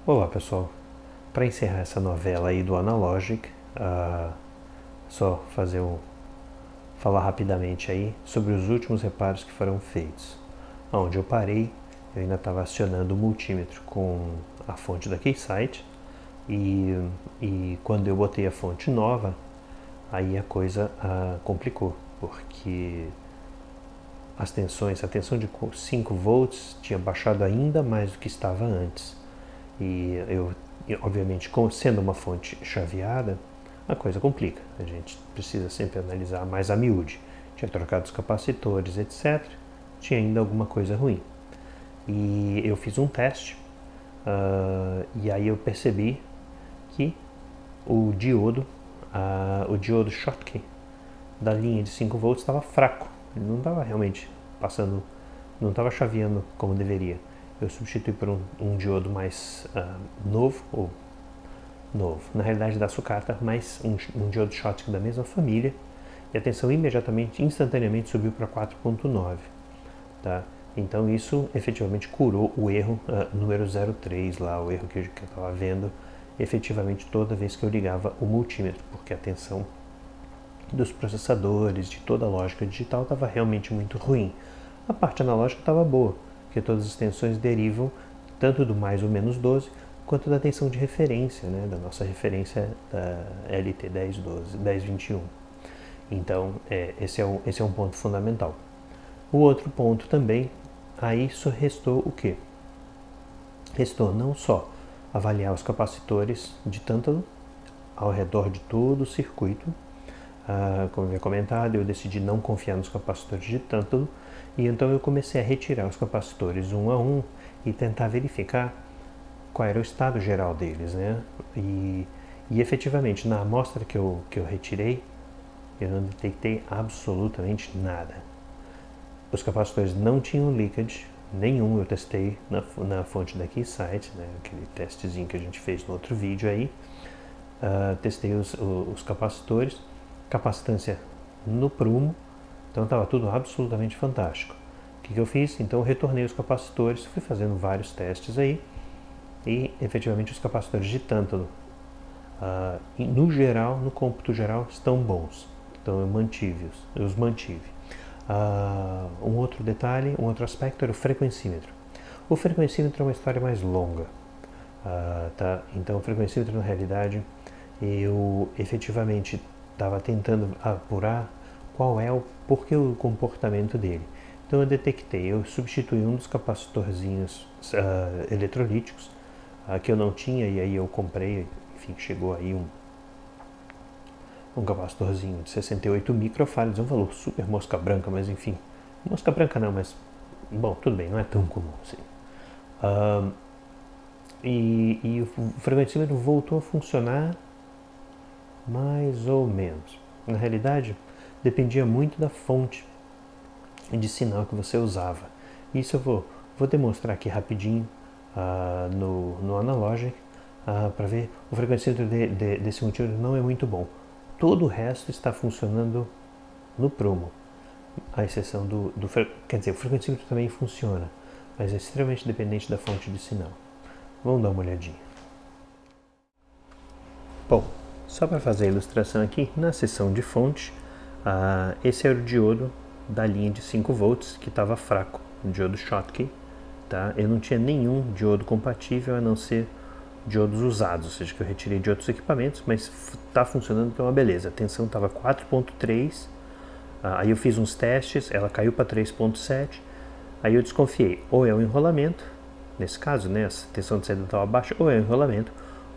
Olá pessoal, para encerrar essa novela aí do Analogic, só falar rapidamente aí sobre os últimos reparos que foram feitos. Onde eu parei, eu ainda estava acionando o multímetro com a fonte da Keysight e quando eu botei a fonte nova, aí a coisa complicou, porque as tensões, a tensão de 5 volts tinha baixado ainda mais do que estava antes. Obviamente, sendo uma fonte chaveada, a coisa complica. A gente precisa sempre analisar mais a miúde. Tinha trocado os capacitores, etc. Tinha ainda alguma coisa ruim. E eu fiz um teste, e aí eu percebi que o diodo Schottky da linha de 5 volts estava fraco. Ele não estava realmente passando, não estava chaveando como deveria. Eu substituí por um diodo mais novo, na realidade da sucata, mas um diodo Schottky da mesma família, e a tensão instantaneamente subiu para 4.9, tá? Então isso efetivamente curou o erro número 03 lá, o erro que eu estava vendo efetivamente toda vez que eu ligava o multímetro, porque a tensão dos processadores, de toda a lógica digital estava realmente muito ruim. A parte analógica estava boa, porque todas as tensões derivam tanto do mais ou menos 12, quanto da tensão de referência, né, da nossa referência da LT 1012, 1021. Então, esse é um ponto fundamental. O outro ponto também, aí só restou o quê? Restou não só avaliar os capacitores de tântalo ao redor de todo o circuito. Como eu havia comentado, eu decidi não confiar nos capacitores de tântalo, e então eu comecei a retirar os capacitores um a um e tentar verificar qual era o estado geral deles, né? E efetivamente, na amostra que eu retirei, eu não detectei absolutamente nada. Os capacitores não tinham leakage nenhum, eu testei na fonte da Keysight, né? Aquele testezinho que a gente fez no outro vídeo aí. Testei os capacitores, capacitância no prumo, então estava tudo absolutamente fantástico. O que eu fiz? Então eu retornei os capacitores, fui fazendo vários testes aí, e efetivamente os capacitores de tântalo, no geral, no cômputo geral, estão bons. Então eu os mantive. Um outro detalhe, um outro aspecto era o frequencímetro. O frequencímetro é uma história mais longa. Tá? Então o frequencímetro, na realidade, eu efetivamente estava tentando apurar qual é o porquê o comportamento dele. Então eu detectei, eu substituí um dos capacitorzinhos eletrolíticos que eu não tinha, e aí eu comprei, enfim, chegou aí um capacitorzinho de 68 microfarads, um valor super mosca branca, mas enfim, mosca branca não, mas bom, tudo bem, não é tão comum assim. E o frequencímetro voltou a funcionar mais ou menos. Na realidade, dependia muito da fonte de sinal que você usava. Isso eu vou demonstrar aqui rapidinho no Analogic, para ver. O frequencímetro desse multímetro não é muito bom. Todo o resto está funcionando no prumo, à exceção quer dizer, o frequencímetro também funciona, mas é extremamente dependente da fonte de sinal. Vamos dar uma olhadinha. Bom, só para fazer a ilustração aqui, na seção de fonte, esse era o diodo da linha de 5 volts que estava fraco, o diodo Schottky. Tá? Eu não tinha nenhum diodo compatível a não ser diodos usados, ou seja, que eu retirei de outros equipamentos, mas está funcionando, então é uma beleza. A tensão estava 4.3, aí eu fiz uns testes, ela caiu para 3.7, aí eu desconfiei, ou é um enrolamento, nesse caso, né, a tensão de saída estava baixa, ou é um enrolamento,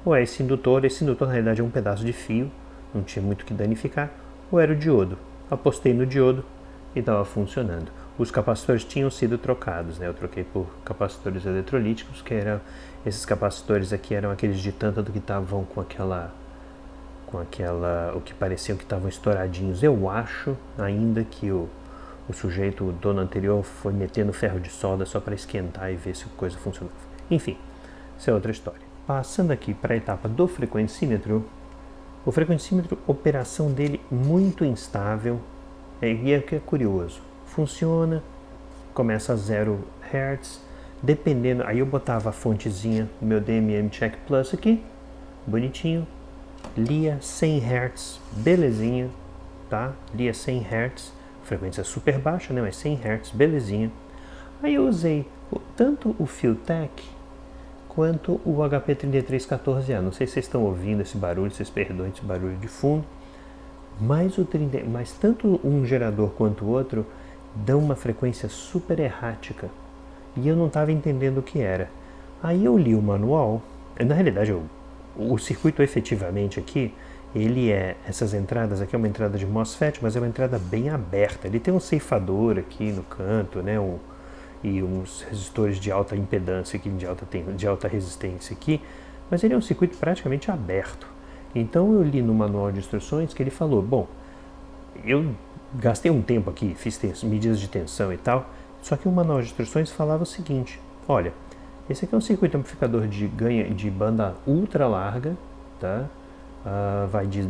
ou é esse indutor na realidade é um pedaço de fio, não tinha muito o que danificar, ou era o diodo. Apostei no diodo e estava funcionando. Os capacitores tinham sido trocados, né? Eu troquei por capacitores eletrolíticos, que eram esses capacitores aqui, eram aqueles de tântalo que estavam com aquela, o que pareciam que estavam estouradinhos. Eu acho ainda que o sujeito, o dono anterior, foi metendo ferro de solda só para esquentar e ver se a coisa funcionava. Enfim, isso é outra história. Passando aqui para a etapa do frequencímetro, o frequencímetro, operação dele muito instável, e é o que é curioso. Funciona, começa a 0 Hz, dependendo, aí eu botava a fontezinha do meu DMM Check Plus aqui, bonitinho, lia 100 Hz, belezinha, tá? Lia 100 Hz, frequência super baixa, né? Mas 100 Hz, belezinha. Aí eu usei tanto o Filtek quanto o HP3314A. Não sei se vocês estão ouvindo esse barulho, vocês perdoem esse barulho de fundo. Mas tanto um gerador quanto o outro dão uma frequência super errática. E eu não estava entendendo o que era. Aí eu li o manual. Na realidade, o circuito efetivamente aqui, ele essas entradas aqui é uma entrada de MOSFET, mas é uma entrada bem aberta. Ele tem um ceifador aqui no canto, né? E uns resistores de alta impedância aqui, de alta resistência aqui, mas ele é um circuito praticamente aberto. Então eu li no manual de instruções que ele falou, bom, eu gastei um tempo aqui, fiz medidas de tensão e tal, só que o manual de instruções falava o seguinte, olha, esse aqui é um circuito amplificador de banda ultra larga, tá? Vai de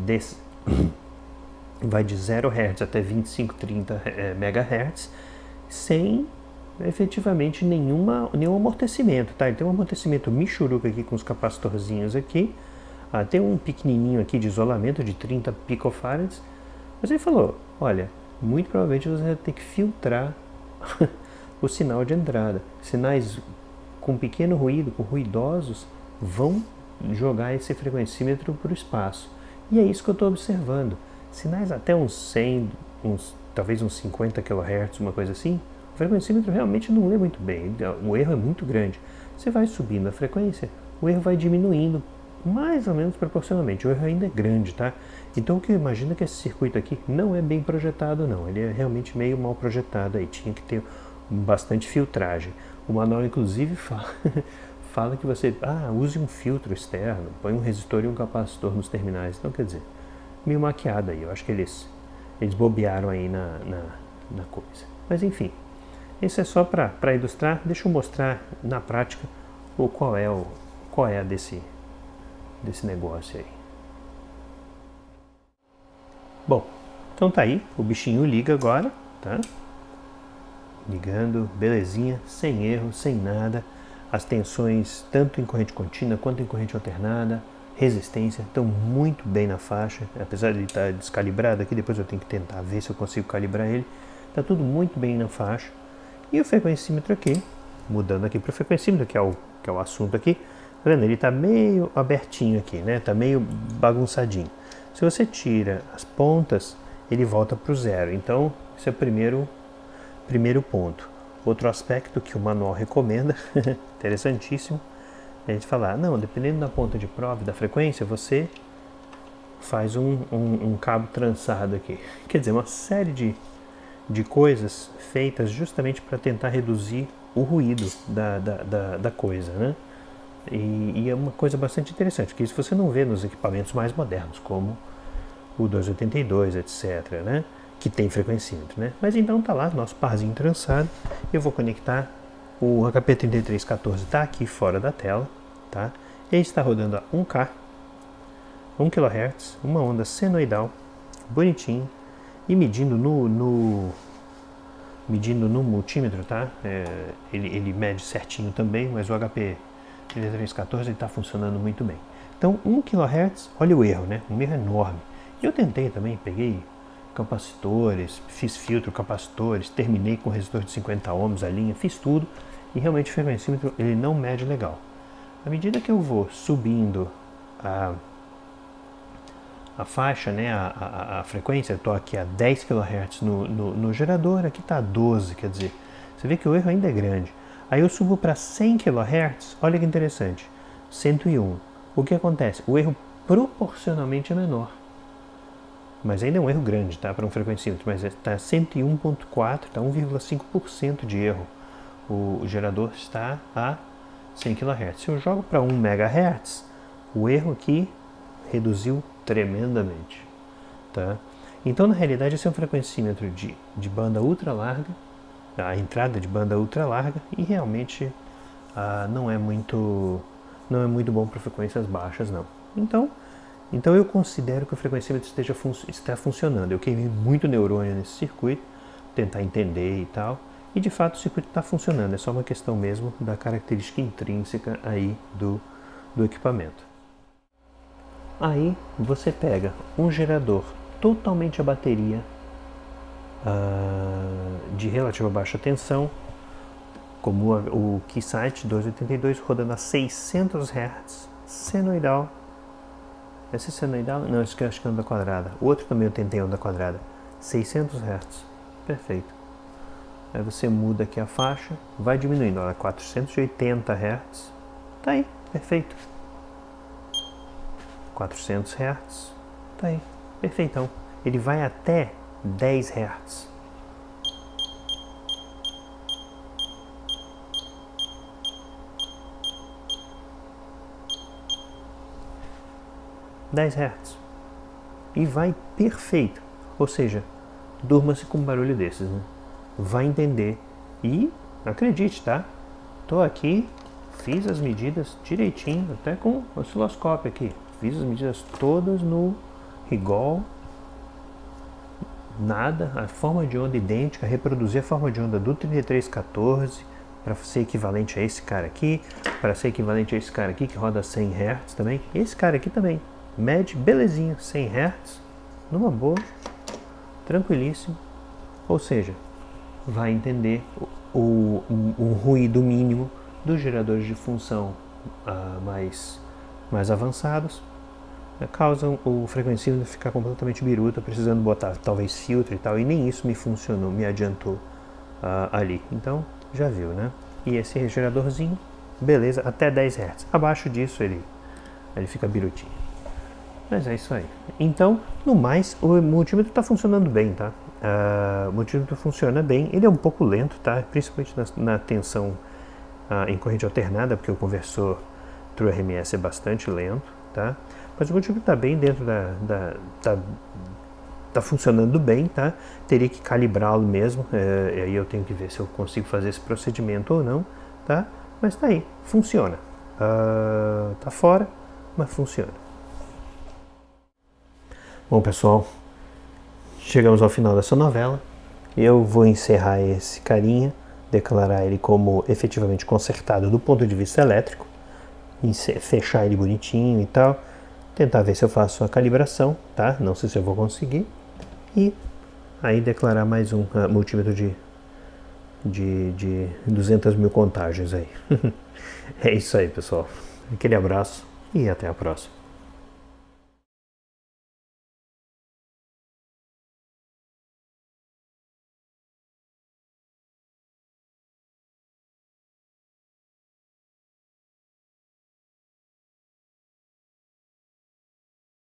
0 Hz até 25, 30 MHz, sem efetivamente nenhum amortecimento, tá? Ele tem um amortecimento michuruca aqui com os capacitorzinhos aqui, tem um pequenininho aqui de isolamento de 30 picofarads, mas ele falou, olha, muito provavelmente você vai ter que filtrar o sinal de entrada. Sinais com pequeno ruído, com ruidosos, vão jogar esse frequencímetro para o espaço. E é isso que eu estou observando. Sinais até uns 100, talvez uns 50 kHz, uma coisa assim, o frequencímetro realmente não lê muito bem, o erro é muito grande. Você vai subindo a frequência, o erro vai diminuindo mais ou menos proporcionalmente, o erro ainda é grande, tá? Então o que eu imagino é que esse circuito aqui não é bem projetado não, ele é realmente meio mal projetado aí, tinha que ter bastante filtragem. O manual inclusive fala que você use um filtro externo, põe um resistor e um capacitor nos terminais, então quer dizer, meio maquiado aí, eu acho que eles bobearam aí na coisa. Mas enfim, isso é só para ilustrar, deixa eu mostrar na prática qual é desse negócio aí. Bom, então tá aí, o bichinho liga agora, tá? Ligando, belezinha, sem erro, sem nada. As tensões, tanto em corrente contínua quanto em corrente alternada, resistência, estão muito bem na faixa, apesar de ele estar descalibrado aqui, depois eu tenho que tentar ver se eu consigo calibrar ele. Está tudo muito bem na faixa. E o frequencímetro aqui, mudando aqui para o frequencímetro, que é o assunto aqui, tá vendo? Ele está meio abertinho aqui, né? Está meio bagunçadinho. Se você tira as pontas, ele volta para o zero. Então, esse é o primeiro ponto. Outro aspecto que o manual recomenda, interessantíssimo, é a gente falar, não, dependendo da ponta de prova e da frequência, você faz um cabo trançado aqui. Quer dizer, uma série de coisas feitas justamente para tentar reduzir o ruído da coisa, né? E é uma coisa bastante interessante, porque isso você não vê nos equipamentos mais modernos, como o 282, etc., né? Que tem frequencímetro, né? Mas então tá lá, nosso parzinho trançado. Eu vou conectar o HP3314, tá aqui fora da tela, tá? Ele está rodando a 1K, 1 kHz, uma onda senoidal, bonitinho, e medindo no multímetro, tá? Ele mede certinho também, mas o HP3314 está funcionando muito bem. Então 1 kHz, olha o erro, né? Um erro enorme. Eu tentei também, peguei capacitores, fiz filtro, capacitores, terminei com resistor de 50 ohms a linha, fiz tudo e realmente o frequencímetro ele não mede legal. À medida que eu vou subindo a faixa, né, a frequência, eu estou aqui a 10 kHz no gerador, aqui está a 12, quer dizer, você vê que o erro ainda é grande. Aí eu subo para 100 kHz, olha que interessante, 101. O que acontece? O erro proporcionalmente é menor. Mas ainda é um erro grande, tá? Para um frequencímetro, mas está 101.4, está 1,5% de erro. O gerador está a 100 kHz. Se eu jogo para 1 MHz, o erro aqui reduziu tremendamente, tá? Então, na realidade, esse é um frequencímetro de banda ultra larga, a entrada de banda ultra larga, e realmente não é muito bom para frequências baixas, não. Então eu considero que o frequencímetro está funcionando. Eu queimei muito neurônio nesse circuito, tentar entender e tal, E de fato o circuito está funcionando, é só uma questão mesmo da característica intrínseca aí do equipamento. Aí você pega um gerador totalmente a bateria de relativa baixa tensão, como o Keysight 282 rodando a 600 Hz, senoidal. Esse é senoidal? Não, esse aqui acho que é onda quadrada. O outro também eu tentei onda quadrada. 600 Hz, perfeito. Aí você muda aqui a faixa, vai diminuindo, olha, 480 Hz, tá aí, perfeito. 400 Hz, tá aí, perfeitão. Ele vai até 10 Hz. Hz. E vai perfeito. Ou seja, durma-se com um barulho desses, né? Vai entender. E acredite, tá? Tô aqui, fiz as medidas direitinho, até com o osciloscópio aqui. Fiz as medidas todas no Rigol. Nada, a forma de onda idêntica, reproduzir a forma de onda do 3314 para ser equivalente a esse cara aqui, para ser equivalente a esse cara aqui que roda 100 Hz também. Esse cara aqui também, mede belezinha, 100 Hz, numa boa, tranquilíssimo. Ou seja, vai entender o ruído mínimo dos geradores de função mais avançados, causam o frequencímetro ficar completamente biruta, precisando botar talvez filtro e tal, e nem isso me funcionou, me adiantou ali. Então, já viu, né? E esse geradorzinho, beleza, até 10 Hz. Abaixo disso ele fica birutinho. Mas é isso aí. Então, no mais, o multímetro está funcionando bem, tá? O multímetro funciona bem, ele é um pouco lento, tá? Principalmente na tensão em corrente alternada, porque o conversor True RMS é bastante lento, tá? Mas o multímetro está bem dentro tá funcionando bem, tá? Teria que calibrá-lo mesmo, e aí eu tenho que ver se eu consigo fazer esse procedimento ou não, tá? Mas tá aí, funciona. Tá fora, mas funciona. Bom, pessoal, chegamos ao final dessa novela. Eu vou encerrar esse carinha, declarar ele como efetivamente consertado do ponto de vista elétrico, fechar ele bonitinho e tal, tentar ver se eu faço a calibração, tá? Não sei se eu vou conseguir. E aí declarar mais um multímetro de 200 mil contagens aí. É isso aí, pessoal. Aquele abraço e até a próxima.